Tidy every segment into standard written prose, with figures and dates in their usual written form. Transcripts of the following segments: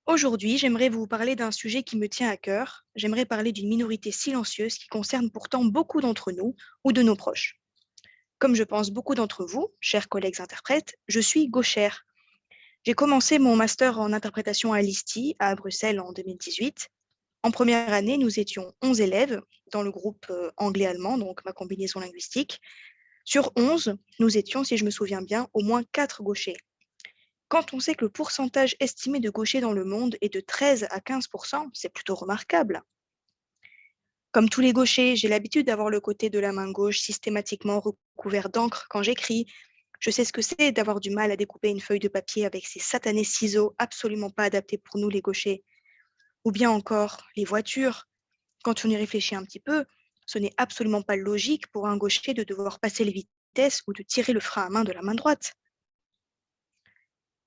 Aujourd'hui, j'aimerais vous parler d'un sujet qui me tient à cœur. J'aimerais parler d'une minorité silencieuse qui concerne pourtant beaucoup d'entre nous ou de nos proches. Comme je pense beaucoup d'entre vous, chers collègues interprètes, je suis gauchère. J'ai commencé mon master en interprétation à l'ISTI à Bruxelles en 2018. En première année, nous étions 11 élèves dans le groupe anglais-allemand, donc ma combinaison linguistique. Sur 11, nous étions, si je me souviens bien, au moins 4 gauchers. Quand on sait que le pourcentage estimé de gauchers dans le monde est de 13 à 15%, c'est plutôt remarquable. Comme tous les gauchers, j'ai l'habitude d'avoir le côté de la main gauche systématiquement recouvert d'encre quand j'écris. Je sais ce que c'est d'avoir du mal à découper une feuille de papier avec ces satanés ciseaux absolument pas adaptés pour nous les gauchers. Ou bien encore, les voitures. Quand on y réfléchit un petit peu, ce n'est absolument pas logique pour un gaucher de devoir passer les vitesses ou de tirer le frein à main de la main droite.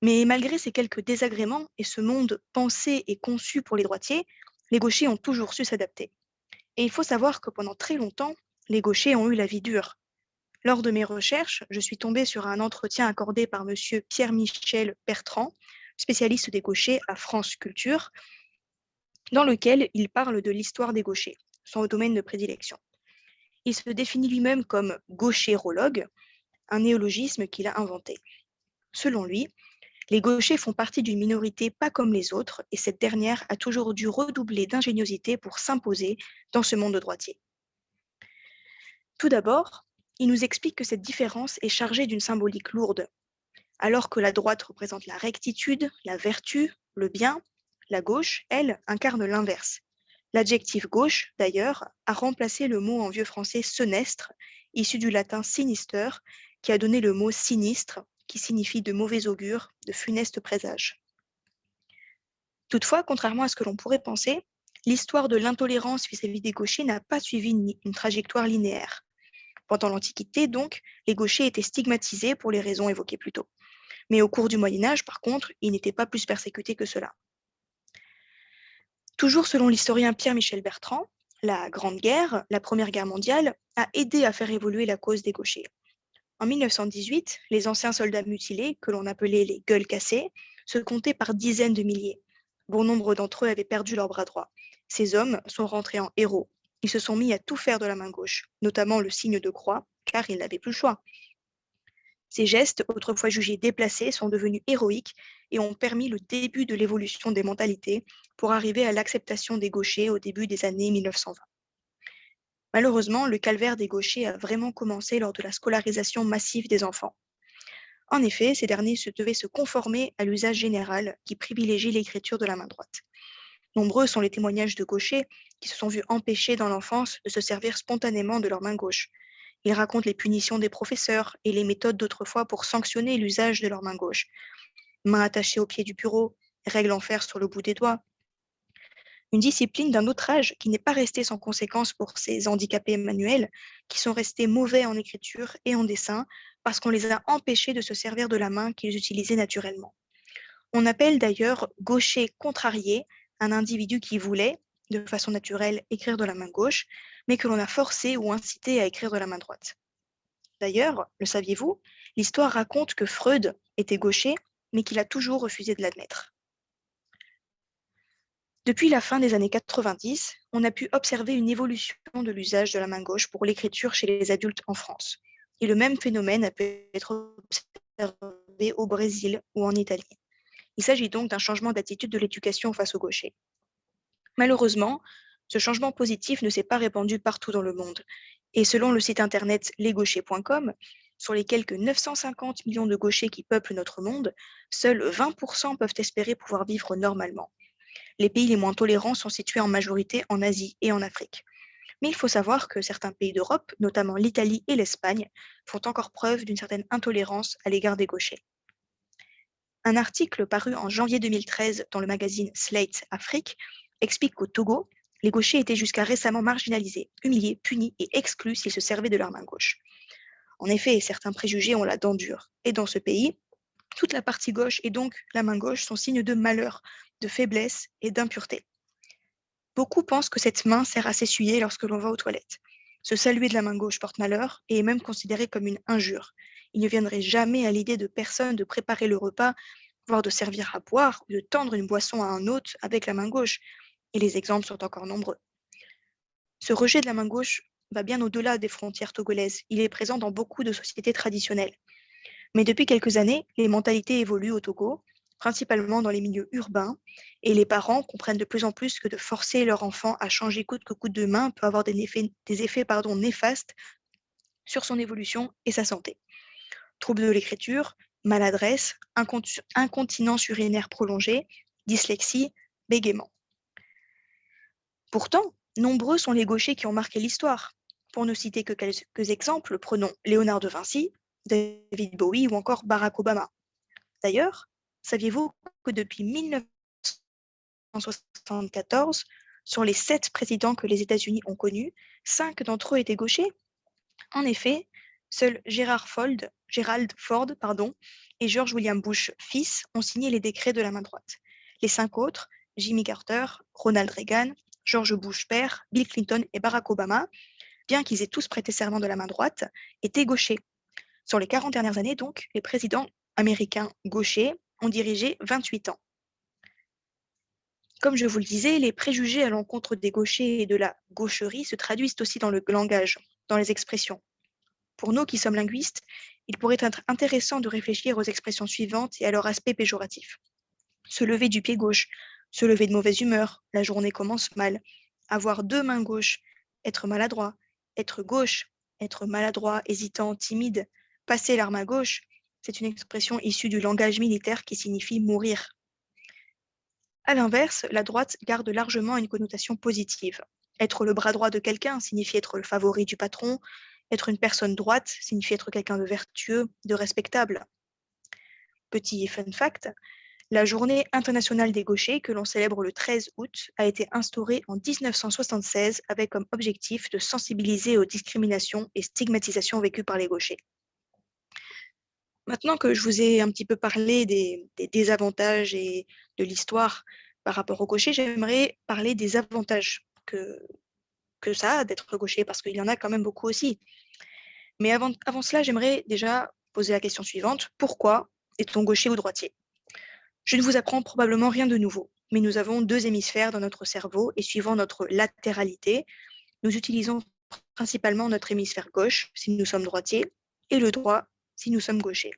Mais malgré ces quelques désagréments et ce monde pensé et conçu pour les droitiers, les gauchers ont toujours su s'adapter. Et il faut savoir que pendant très longtemps, les gauchers ont eu la vie dure. Lors de mes recherches, je suis tombée sur un entretien accordé par monsieur Pierre-Michel Bertrand, spécialiste des gauchers à France Culture, dans lequel il parle de l'histoire des gauchers, son domaine de prédilection. Il se définit lui-même comme gauchérologue, un néologisme qu'il a inventé. Selon lui, les gauchers font partie d'une minorité pas comme les autres, et cette dernière a toujours dû redoubler d'ingéniosité pour s'imposer dans ce monde droitier. Tout d'abord, il nous explique que cette différence est chargée d'une symbolique lourde. Alors que la droite représente la rectitude, la vertu, le bien, la gauche, elle, incarne l'inverse. L'adjectif gauche, d'ailleurs, a remplacé le mot en vieux français senestre, issu du latin sinister, qui a donné le mot sinistre, qui signifie de mauvais augure, de funeste présage. Toutefois, contrairement à ce que l'on pourrait penser, l'histoire de l'intolérance vis-à-vis des gauchers n'a pas suivi une trajectoire linéaire. Pendant l'Antiquité, donc, les gauchers étaient stigmatisés pour les raisons évoquées plus tôt. Mais au cours du Moyen Âge, par contre, ils n'étaient pas plus persécutés que cela. Toujours selon l'historien Pierre-Michel Bertrand, la Grande Guerre, la Première Guerre mondiale, a aidé à faire évoluer la cause des gauchers. En 1918, les anciens soldats mutilés, que l'on appelait les gueules cassées, se comptaient par dizaines de milliers. Bon nombre d'entre eux avaient perdu leur bras droit. Ces hommes sont rentrés en héros. Ils se sont mis à tout faire de la main gauche, notamment le signe de croix, car ils n'avaient plus le choix. Ces gestes, autrefois jugés déplacés, sont devenus héroïques et ont permis le début de l'évolution des mentalités pour arriver à l'acceptation des gauchers au début des années 1920. Malheureusement, le calvaire des gauchers a vraiment commencé lors de la scolarisation massive des enfants. En effet, ces derniers devaient se conformer à l'usage général qui privilégie l'écriture de la main droite. Nombreux sont les témoignages de gauchers qui se sont vus empêchés dans l'enfance de se servir spontanément de leur main gauche. Ils racontent les punitions des professeurs et les méthodes d'autrefois pour sanctionner l'usage de leur main gauche. Main attachée au pied du bureau, règle en fer sur le bout des doigts. Une discipline d'un autre âge qui n'est pas restée sans conséquence pour ces handicapés manuels qui sont restés mauvais en écriture et en dessin parce qu'on les a empêchés de se servir de la main qu'ils utilisaient naturellement. On appelle d'ailleurs gaucher contrarié un individu qui voulait, de façon naturelle, écrire de la main gauche, mais que l'on a forcé ou incité à écrire de la main droite. D'ailleurs, le saviez-vous, l'histoire raconte que Freud était gaucher, mais qu'il a toujours refusé de l'admettre. Depuis la fin des années 90, on a pu observer une évolution de l'usage de la main gauche pour l'écriture chez les adultes en France. Et le même phénomène a pu être observé au Brésil ou en Italie. Il s'agit donc d'un changement d'attitude de l'éducation face aux gauchers. Malheureusement, ce changement positif ne s'est pas répandu partout dans le monde. Et selon le site internet lesgauchers.com, sur les quelques 950 millions de gauchers qui peuplent notre monde, seuls 20% peuvent espérer pouvoir vivre normalement. Les pays les moins tolérants sont situés en majorité en Asie et en Afrique. Mais il faut savoir que certains pays d'Europe, notamment l'Italie et l'Espagne, font encore preuve d'une certaine intolérance à l'égard des gauchers. Un article paru en janvier 2013 dans le magazine Slate Afrique explique qu'au Togo, les gauchers étaient jusqu'à récemment marginalisés, humiliés, punis et exclus s'ils se servaient de leur main gauche. En effet, certains préjugés ont la dent dure. Et dans ce pays, toute la partie gauche et donc la main gauche sont signes de malheur, de faiblesse et d'impureté. Beaucoup pensent que cette main sert à s'essuyer lorsque l'on va aux toilettes. Se saluer de la main gauche porte malheur et est même considéré comme une injure. Il ne viendrait jamais à l'idée de personne de préparer le repas voire de servir à boire ou de tendre une boisson à un hôte avec la main gauche, et les exemples sont encore nombreux. Ce rejet de la main gauche va bien au-delà des frontières togolaises. Il est présent dans beaucoup de sociétés traditionnelles. Mais depuis quelques années, les mentalités évoluent au Togo, principalement dans les milieux urbains, et les parents comprennent de plus en plus que de forcer leur enfant à changer coûte que coûte de main peut avoir des effets néfastes sur son évolution et sa santé. Troubles de l'écriture, maladresse, incontinence urinaire prolongée, dyslexie, bégaiement. Pourtant, nombreux sont les gauchers qui ont marqué l'histoire. Pour ne citer que quelques exemples, prenons Léonard de Vinci, David Bowie ou encore Barack Obama. D'ailleurs, saviez-vous que depuis 1974, sur les 7 présidents que les États-Unis ont connus, 5 d'entre eux étaient gauchers? En effet, seuls Gerald Ford et George William Bush fils ont signé les décrets de la main droite. Les 5 autres, Jimmy Carter, Ronald Reagan, George Bush père, Bill Clinton et Barack Obama, bien qu'ils aient tous prêté serment de la main droite, étaient gauchers. Sur les 40 dernières années, donc, les présidents américains gauchers ont dirigé 28 ans. Comme je vous le disais, les préjugés à l'encontre des gauchers et de la gaucherie se traduisent aussi dans le langage, dans les expressions. Pour nous qui sommes linguistes, il pourrait être intéressant de réfléchir aux expressions suivantes et à leur aspect péjoratif. Se lever du pied gauche, se lever de mauvaise humeur, la journée commence mal, avoir 2 mains gauches, être maladroit, être gauche, être maladroit, hésitant, timide, passer l'arme à gauche, c'est une expression issue du langage militaire qui signifie mourir. À l'inverse, la droite garde largement une connotation positive. Être le bras droit de quelqu'un signifie être le favori du patron. Être une personne droite signifie être quelqu'un de vertueux, de respectable. Petit fun fact, la Journée internationale des gauchers, que l'on célèbre le 13 août, a été instaurée en 1976 avec comme objectif de sensibiliser aux discriminations et stigmatisations vécues par les gauchers. Maintenant que je vous ai un petit peu parlé des désavantages et de l'histoire par rapport aux gauchers, j'aimerais parler des avantages que ça a d'être gaucher, parce qu'il y en a quand même beaucoup aussi. Mais avant cela, j'aimerais déjà poser la question suivante. Pourquoi est-on gaucher ou droitier? Je ne vous apprends probablement rien de nouveau, mais nous avons 2 hémisphères dans notre cerveau et suivant notre latéralité, nous utilisons principalement notre hémisphère gauche si nous sommes droitiers et le droit si nous sommes gauchers.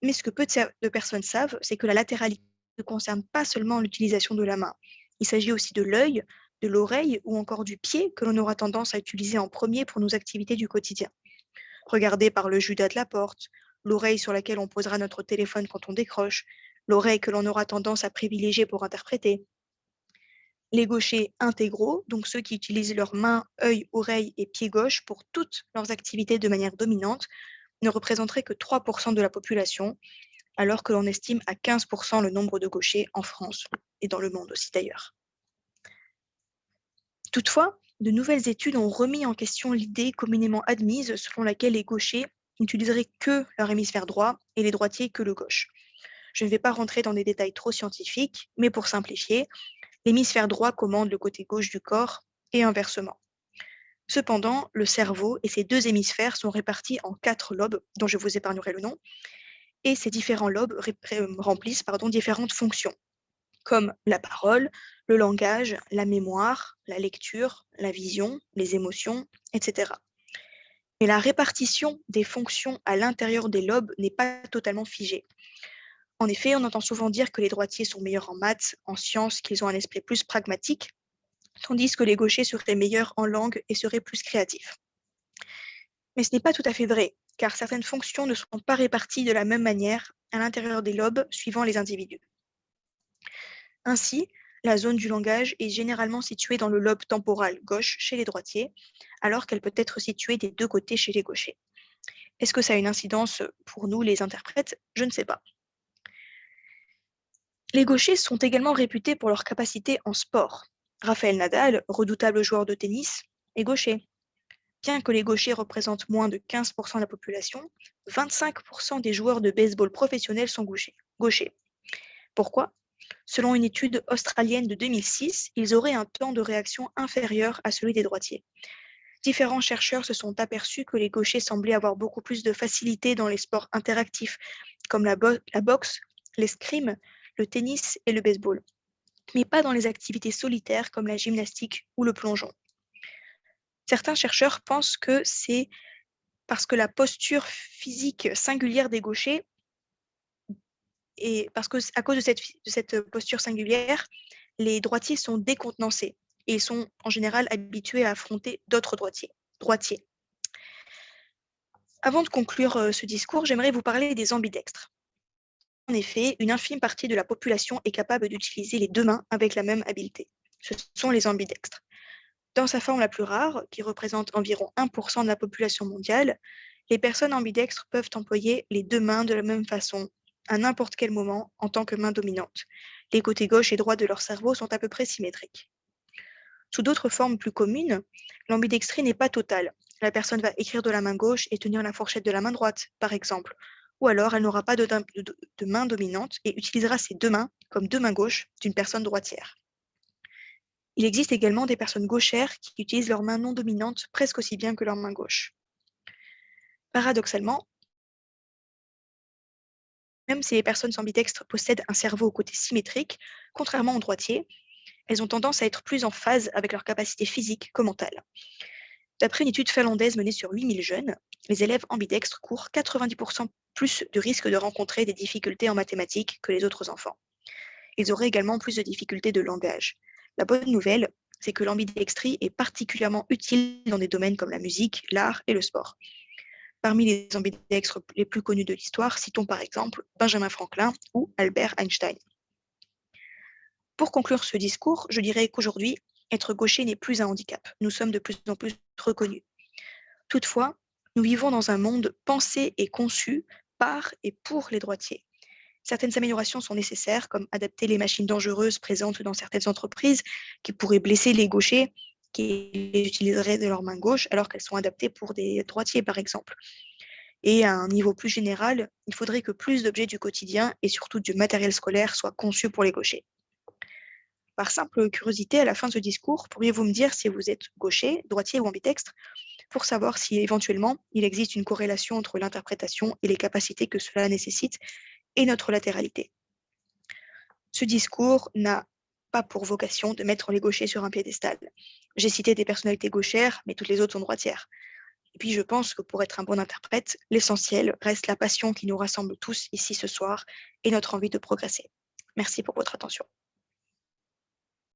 Mais ce que peu de personnes savent, c'est que la latéralité ne concerne pas seulement l'utilisation de la main. Il s'agit aussi de l'œil, de l'oreille ou encore du pied que l'on aura tendance à utiliser en premier pour nos activités du quotidien. Regardez par le Judas de la porte, l'oreille sur laquelle on posera notre téléphone quand on décroche, l'oreille que l'on aura tendance à privilégier pour interpréter. Les gauchers intégraux, donc ceux qui utilisent leurs mains, œil, oreille et pied gauche pour toutes leurs activités de manière dominante, ne représenteraient que 3% de la population, alors que l'on estime à 15% le nombre de gauchers en France et dans le monde aussi d'ailleurs. Toutefois, de nouvelles études ont remis en question l'idée communément admise selon laquelle les gauchers n'utiliseraient que leur hémisphère droit et les droitiers que le gauche. Je ne vais pas rentrer dans des détails trop scientifiques, mais pour simplifier, l'hémisphère droit commande le côté gauche du corps et inversement. Cependant, le cerveau et ses 2 hémisphères sont répartis en 4 lobes, dont je vous épargnerai le nom, et ces différents lobes remplissent différentes fonctions, comme la parole, le langage, la mémoire, la lecture, la vision, les émotions, etc. Mais la répartition des fonctions à l'intérieur des lobes n'est pas totalement figée. En effet, on entend souvent dire que les droitiers sont meilleurs en maths, en sciences, qu'ils ont un esprit plus pragmatique, tandis que les gauchers seraient meilleurs en langue et seraient plus créatifs. Mais ce n'est pas tout à fait vrai, car certaines fonctions ne sont pas réparties de la même manière à l'intérieur des lobes suivant les individus. Ainsi, la zone du langage est généralement située dans le lobe temporal gauche chez les droitiers, alors qu'elle peut être située des 2 côtés chez les gauchers. Est-ce que ça a une incidence pour nous, les interprètes? Je ne sais pas. Les gauchers sont également réputés pour leur capacité en sport. Rafael Nadal, redoutable joueur de tennis, est gaucher. Bien que les gauchers représentent moins de 15% de la population, 25% des joueurs de baseball professionnels sont gauchers. Pourquoi? Selon une étude australienne de 2006, ils auraient un temps de réaction inférieur à celui des droitiers. Différents chercheurs se sont aperçus que les gauchers semblaient avoir beaucoup plus de facilité dans les sports interactifs, comme la boxe, l'escrime, le tennis et le baseball, mais pas dans les activités solitaires comme la gymnastique ou le plongeon. Certains chercheurs pensent que c'est parce que la posture physique singulière des gauchers, et parce que à cause de cette posture singulière, les droitiers sont décontenancés et ils sont en général habitués à affronter d'autres droitiers. Avant de conclure ce discours, j'aimerais vous parler des ambidextres. En effet, une infime partie de la population est capable d'utiliser les deux mains avec la même habileté. Ce sont les ambidextres. Dans sa forme la plus rare, qui représente environ 1% de la population mondiale, les personnes ambidextres peuvent employer les deux mains de la même façon, à n'importe quel moment, en tant que main dominante. Les côtés gauche et droit de leur cerveau sont à peu près symétriques. Sous d'autres formes plus communes, l'ambidextrie n'est pas totale. La personne va écrire de la main gauche et tenir la fourchette de la main droite, par exemple. Ou alors, elle n'aura pas de main dominante et utilisera ses deux mains comme deux mains gauches d'une personne droitière. Il existe également des personnes gauchères qui utilisent leur main non dominante presque aussi bien que leur main gauche. Paradoxalement, même si les personnes ambidextres possèdent un cerveau au côté symétrique, contrairement aux droitiers, elles ont tendance à être plus en phase avec leurs capacités physiques que mentales. D'après une étude finlandaise menée sur 8000 jeunes, les élèves ambidextres courent 90% plus de risques de rencontrer des difficultés en mathématiques que les autres enfants. Ils auraient également plus de difficultés de langage. La bonne nouvelle, c'est que l'ambidextrie est particulièrement utile dans des domaines comme la musique, l'art et le sport. Parmi les ambidextres les plus connus de l'histoire, citons par exemple Benjamin Franklin ou Albert Einstein. Pour conclure ce discours, je dirais qu'aujourd'hui, être gaucher n'est plus un handicap. Nous sommes de plus en plus reconnus. Toutefois, nous vivons dans un monde pensé et conçu par et pour les droitiers. Certaines améliorations sont nécessaires, comme adapter les machines dangereuses présentes dans certaines entreprises qui pourraient blesser les gauchers qui les utiliseraient de leur main gauche alors qu'elles sont adaptées pour des droitiers, par exemple. Et à un niveau plus général, il faudrait que plus d'objets du quotidien et surtout du matériel scolaire soient conçus pour les gauchers. Par simple curiosité, à la fin de ce discours, pourriez-vous me dire si vous êtes gaucher, droitier ou ambidextre, pour savoir si éventuellement il existe une corrélation entre l'interprétation et les capacités que cela nécessite et notre latéralité. Ce discours n'a pas pour vocation de mettre les gauchers sur un piédestal. J'ai cité des personnalités gauchères, mais toutes les autres sont droitières. Et puis je pense que pour être un bon interprète, l'essentiel reste la passion qui nous rassemble tous ici ce soir et notre envie de progresser. Merci pour votre attention.